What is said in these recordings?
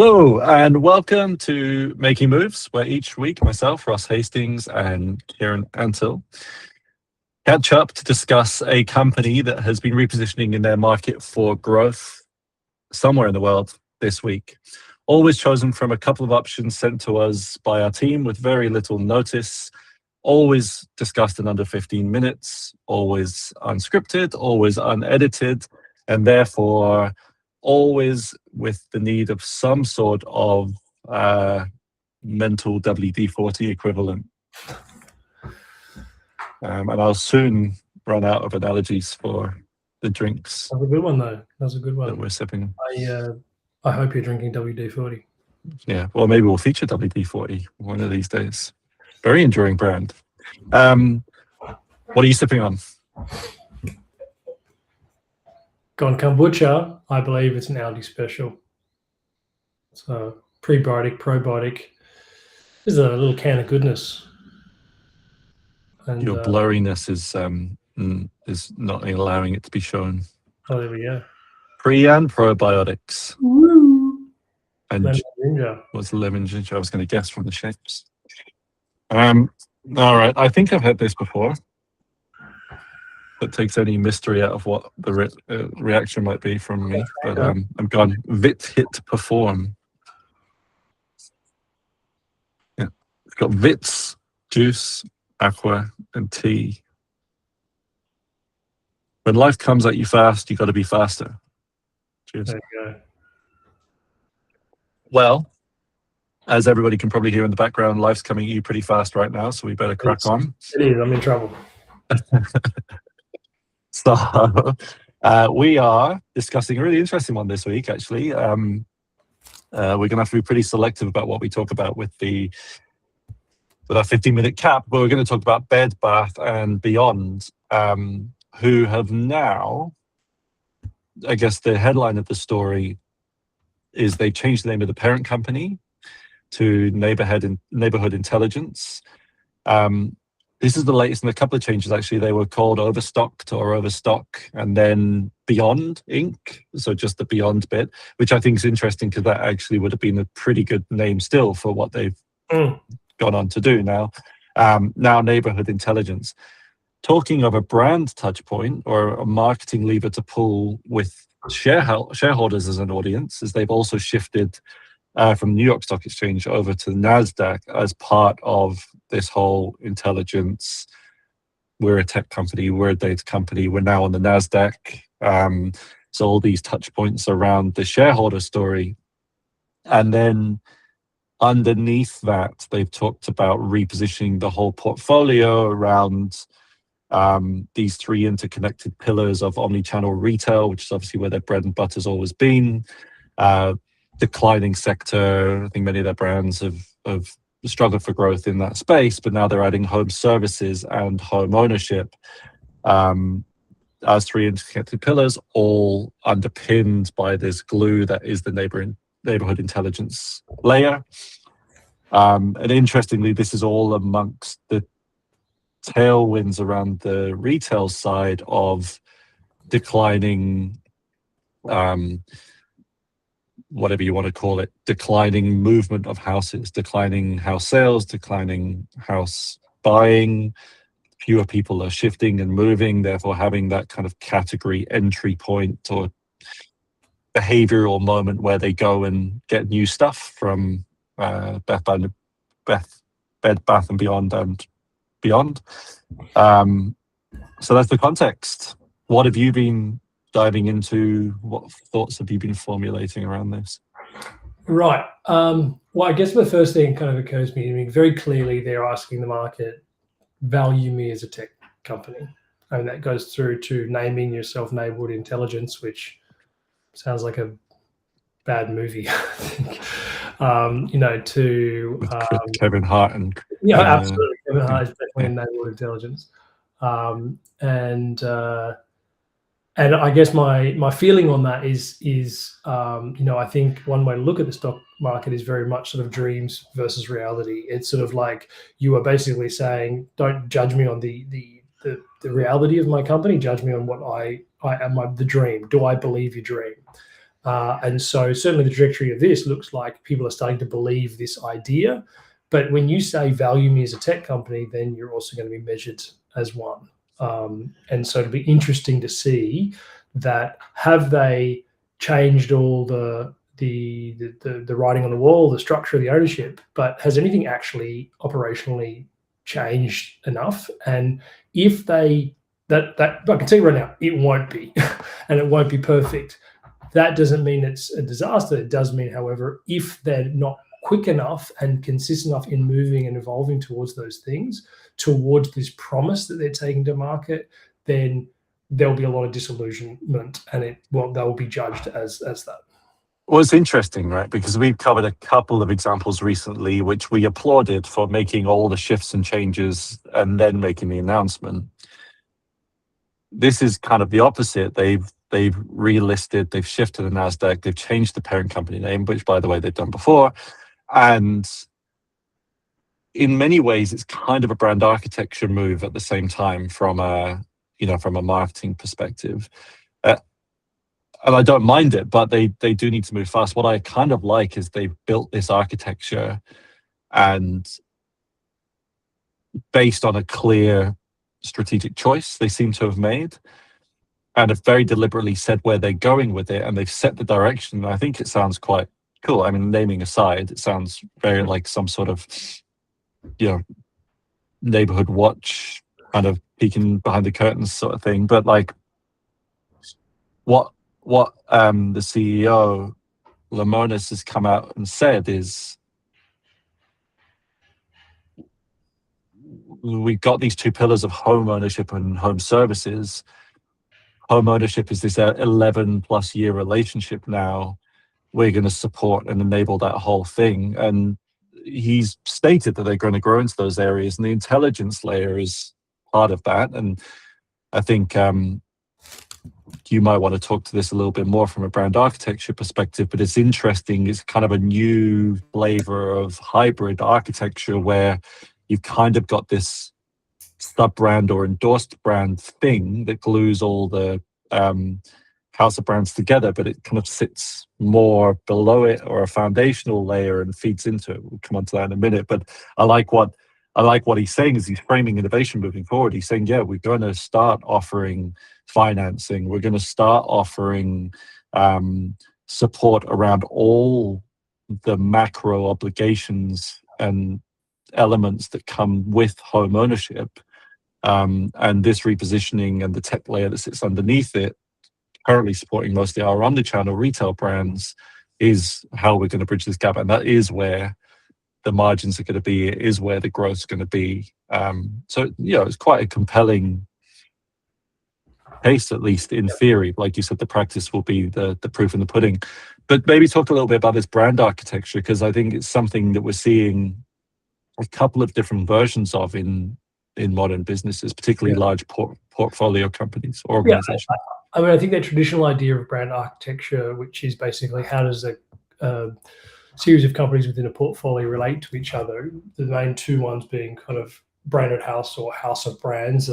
Hello, and welcome to Making Moves, where each week myself, Ross Hastings, and Kieran Antil catch up to discuss a company that has been repositioning in their market for growth somewhere in the world this week. Always chosen from a couple of options sent to us by our team with very little notice, always discussed in under 15 minutes, always unscripted, always unedited, and therefore always with the need of some sort of mental WD-40 equivalent. And I'll soon run out of analogies for the drinks. That's a good one, though. That's a good one. That we're sipping. I hope you're drinking WD-40. Yeah, well, maybe we'll feature WD-40 one of these days. Very enduring brand. What are you sipping on? Gone kombucha, I believe it's an Aldi special. So prebiotic, probiotic. This is a little can of goodness. And your blurriness is not allowing it to be shown. Oh, there we go. Pre and probiotics. Woo. And lemon ginger. What's lemon ginger? I was going to guess from the shapes. All right, I think I've had this before. That takes any mystery out of what the reaction might be from me. But I'm gone. Vit hit perform. Yeah, it's got Vits, juice, aqua, and tea. When life comes at you fast, you got to be faster. Cheers. There you go. Well, as everybody can probably hear in the background, life's coming at you pretty fast right now, so we better crack on. It is. I'm in trouble. So we are discussing a really interesting one this week, actually. We're going to have to be pretty selective about what we talk about with our 15-minute cap, but we're going to talk about Bed Bath and Beyond, who have now, I guess the headline of the story is they changed the name of the parent company to Neighborhood Intelligence. This is the latest in a couple of changes, actually. They were called Overstocked or Overstock, and then Beyond Inc., so just the Beyond bit, which I think is interesting because that actually would have been a pretty good name still for what they've gone on to do now. Now Neighborhood Intelligence. Talking of a brand touch point or a marketing lever to pull with shareholders as an audience, is they've also shifted from New York Stock Exchange over to the NASDAQ as part of this whole intelligence. We're a tech company, we're a data company, we're now on the NASDAQ. So all these touch points around the shareholder story. And then underneath that, they've talked about repositioning the whole portfolio around these three interconnected pillars of omni-channel retail, which is obviously where their bread and butter's always been. Declining sector. I think many of their brands have struggled for growth in that space, but now they're adding home services and home ownership as three interconnected pillars, all underpinned by this glue that is the neighborhood intelligence layer. And interestingly, this is all amongst the tailwinds around the retail side of declining whatever you want to call it, declining movement of houses, declining house sales, declining house buying. Fewer people are shifting and moving, therefore having that kind of category entry point or behavioral moment where they go and get new stuff from Bed Bath and Beyond and beyond. So that's the context. What have you been diving into? What thoughts have you been formulating around this? Right. Well, I guess the first thing kind of occurs to me, I mean, very clearly they're asking the market, value me as a tech company. I mean, that goes through to naming yourself Neighborhood Intelligence, which sounds like a bad movie, I think. With Kevin Hart and... Yeah, absolutely. Kevin Hart is definitely in Neighborhood Intelligence. And I guess my feeling on that is I think one way to look at the stock market is very much sort of dreams versus reality. It's sort of like you are basically saying, don't judge me on the reality of my company, judge me on what I am, the dream. Do I believe your dream? And so certainly the trajectory of this looks like people are starting to believe this idea. But when you say value me as a tech company, then you're also going to be measured as one. And so it'll be interesting to see that, have they changed all the writing on the wall, the structure of the ownership, but has anything actually operationally changed enough? And if they, that I can tell you right now, it won't be, and it won't be perfect. That doesn't mean it's a disaster. It does mean, however, if they're not quick enough and consistent enough in moving and evolving towards those things, towards this promise that they're taking to market, then there'll be a lot of disillusionment, and they'll be judged as that. Well, it's interesting, right? Because we've covered a couple of examples recently, which we applauded for making all the shifts and changes and then making the announcement. This is kind of the opposite. They've relisted, they've shifted the NASDAQ, they've changed the parent company name, which, by the way, they've done before. And in many ways, it's kind of a brand architecture move at the same time from a marketing perspective. And I don't mind it, but they do need to move fast. What I kind of like is they've built this architecture and based on a clear strategic choice they seem to have made, and have very deliberately said where they're going with it, and they've set the direction. I think it sounds quite cool. I mean, naming aside, it sounds very like some sort of, neighborhood watch kind of peeking behind the curtains sort of thing. But like what the CEO Lamonis has come out and said is, we've got these two pillars of home ownership and home services. Home ownership is this 11 plus year relationship now. We're going to support and enable that whole thing. And he's stated that they're going to grow into those areas, and the intelligence layer is part of that. And I think you might want to talk to this a little bit more from a brand architecture perspective, but it's interesting. It's kind of a new flavor of hybrid architecture where you've kind of got this sub-brand or endorsed brand thing that glues all the house of brands together, but it kind of sits more below it, or a foundational layer, and feeds into it. We'll come on to that in a minute. But I like what he's saying is he's framing innovation moving forward. He's saying, yeah, we're going to start offering financing. We're going to start offering support around all the macro obligations and elements that come with home ownership. And this repositioning and the tech layer that sits underneath it, currently supporting mostly our omnichannel retail brands, is how we're going to bridge this gap. And that is where the margins are going to be. It is where the growth is going to be. So, it's quite a compelling case, at least in theory. Like you said, the practice will be the proof in the pudding. But maybe talk a little bit about this brand architecture, because I think it's something that we're seeing a couple of different versions of in modern businesses, particularly large portfolio companies or organizations. I mean, I think that traditional idea of brand architecture, which is basically how does a series of companies within a portfolio relate to each other, the main two ones being kind of branded house or house of brands,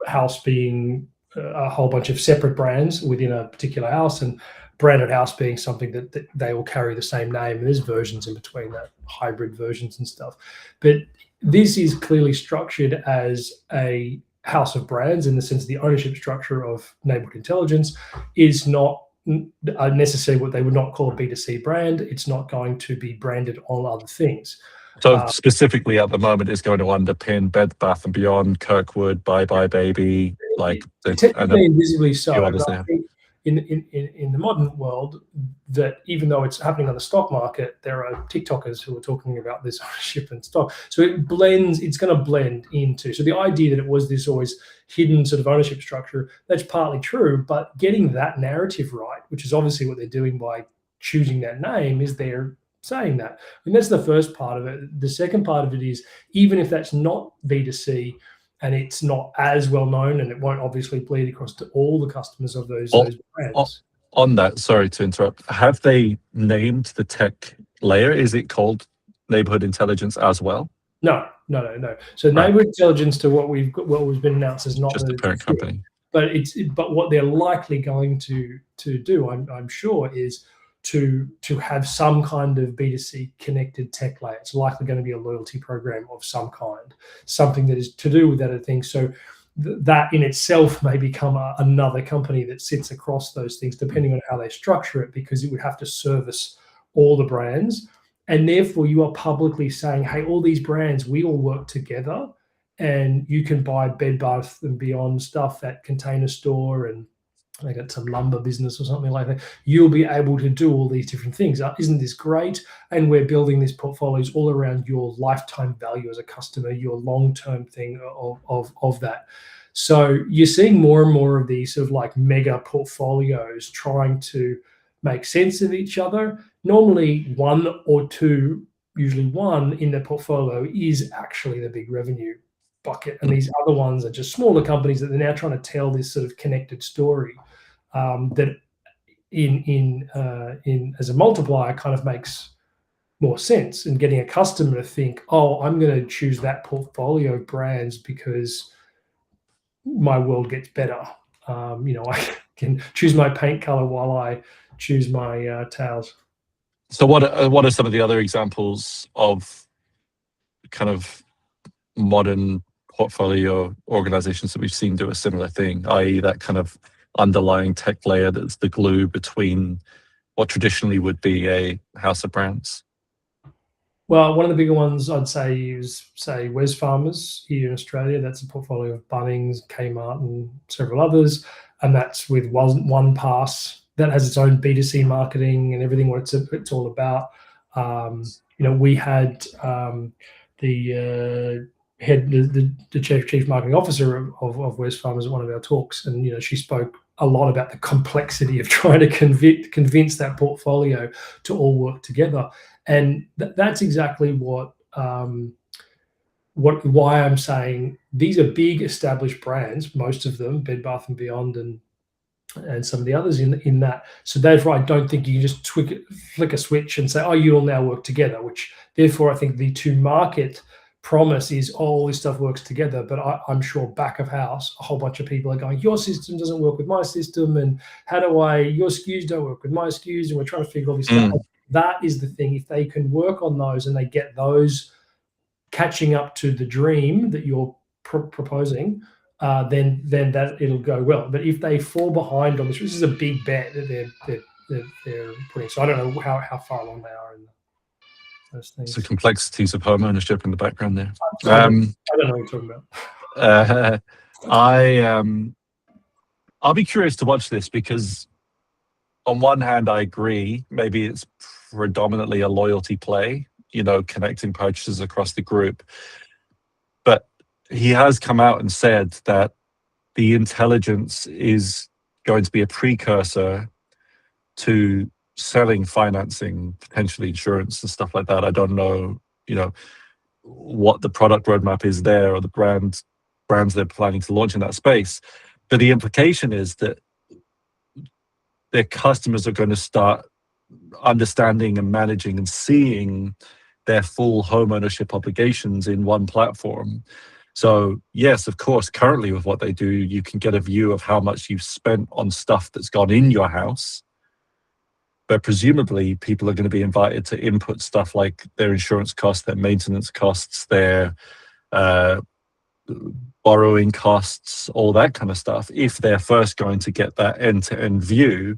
house being a whole bunch of separate brands within a particular house, and branded house being something that they all carry the same name. And there's versions in between that, hybrid versions and stuff. But this is clearly structured as a house of brands in the sense the ownership structure of Neighborhood Intelligence is not necessarily what they would not call a B2C brand. It's not going to be branded on other things. So specifically at the moment, it's going to underpin Bed Bath & Beyond, Kirkwood, Bye Bye Baby, like technically invisibly so. I think in the modern world, that even though it's happening on the stock market, there are TikTokers who are talking about this ownership and stock. So it's going to blend into. So the idea that it was this always hidden sort of ownership structure, that's partly true, but getting that narrative right, which is obviously what they're doing by choosing that name, is they're saying that. And that's the first part of it. The second part of it is, even if that's not B2C, and it's not as well known, and it won't obviously bleed across to all the customers of those brands. On that, sorry to interrupt, have they named the tech layer? Is it called Neighborhood Intelligence as well? No. So Neighborhood Intelligence, to what was been announced, is not just the parent company. But what they're likely going to do, I'm sure, is to have some kind of B2C connected tech layer. It's likely going to be a loyalty program of some kind, something that is to do with that thing. So that in itself may become another company that sits across those things, depending on how they structure it, because it would have to service all the brands. And therefore, you are publicly saying, hey, all these brands, we all work together, and you can buy Bed Bath and Beyond stuff at Container Store, and they got some lumber business or something like that. You'll be able to do all these different things. Isn't this great? And we're building these portfolios all around your lifetime value as a customer, your long-term thing of that. So you're seeing more and more of these sort of like mega portfolios trying to make sense of each other. Normally one or two, usually one in the portfolio is actually the big revenue bucket. And these other ones are just smaller companies that they're now trying to tell this sort of connected story that in as a multiplier kind of makes more sense, and getting a customer to think, oh, I'm going to choose that portfolio of brands because my world gets better. I can choose my paint color while I choose my towels. So what are some of the other examples of kind of modern portfolio organizations that we've seen do a similar thing, i.e. that kind of underlying tech layer that's the glue between what traditionally would be a house of brands? Well, one of the bigger ones I'd say is, say, Wesfarmers here in Australia. That's a portfolio of Bunnings, Kmart, and several others, and that's with one pass. That has its own B2C marketing and everything. What it's all about. We had the chief marketing officer of Wesfarmers at one of our talks, and she spoke a lot about the complexity of trying to convince that portfolio to all work together, and that's exactly why I'm saying these are big established brands, most of them, Bed Bath and Beyond and some of the others in that. So therefore, I don't think you can just flick a switch and say, oh, you all now work together, which therefore I think the to market promise is, oh, all this stuff works together. But I'm sure back of house, a whole bunch of people are going, your system doesn't work with my system, and your SKUs don't work with my SKUs, and we're trying to figure all this stuff out. That is the thing. If they can work on those and they get those catching up to the dream that you're proposing, then that it'll go well. But if they fall behind on this is a big bet that they're putting. So I don't know how far along they are in those things. So complexities of home ownership in the background there. I don't know what you're talking about. I'll be curious to watch this, because on one hand, I agree, maybe it's predominantly a loyalty play, connecting purchases across the group. But he has come out and said that the intelligence is going to be a precursor to selling financing, potentially insurance and stuff like that. I don't know, what the product roadmap is there, or the brands they're planning to launch in that space. But the implication is that their customers are going to start understanding and managing and seeing their full home ownership obligations in one platform. So yes, of course, currently with what they do, you can get a view of how much you've spent on stuff that's gone in your house. But presumably people are going to be invited to input stuff like their insurance costs, their maintenance costs, their borrowing costs, all that kind of stuff, if they're first going to get that end-to-end view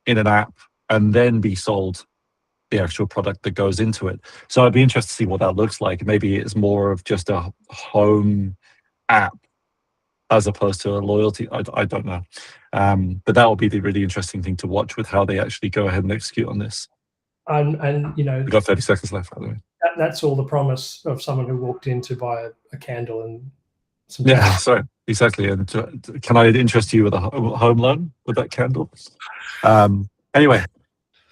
in an app and then be sold the actual product that goes into it. So I'd be interested to see what that looks like. Maybe it's more of just a home app as opposed to a loyalty. I don't know. But that will be the really interesting thing to watch with how they actually go ahead and execute on this. And We've got 30 seconds left, by the way. That's all the promise of someone who walked in to buy a candle and some sorry, exactly. And can I interest you with a home loan with that candle? Anyway,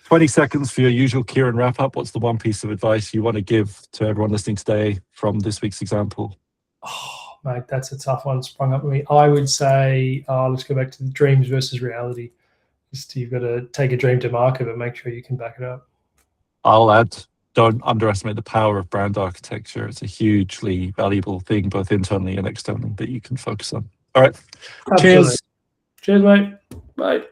20 seconds for your usual Kieran wrap up. What's the one piece of advice you want to give to everyone listening today from this week's example? Oh, mate, that's a tough one sprung up with me. I would say, let's go back to the dreams versus reality. You've got to take a dream to market, but make sure you can back it up. I'll add, don't underestimate the power of brand architecture. It's a hugely valuable thing, both internally and externally, that you can focus on. All right. Absolutely. Cheers. Cheers, mate. Bye.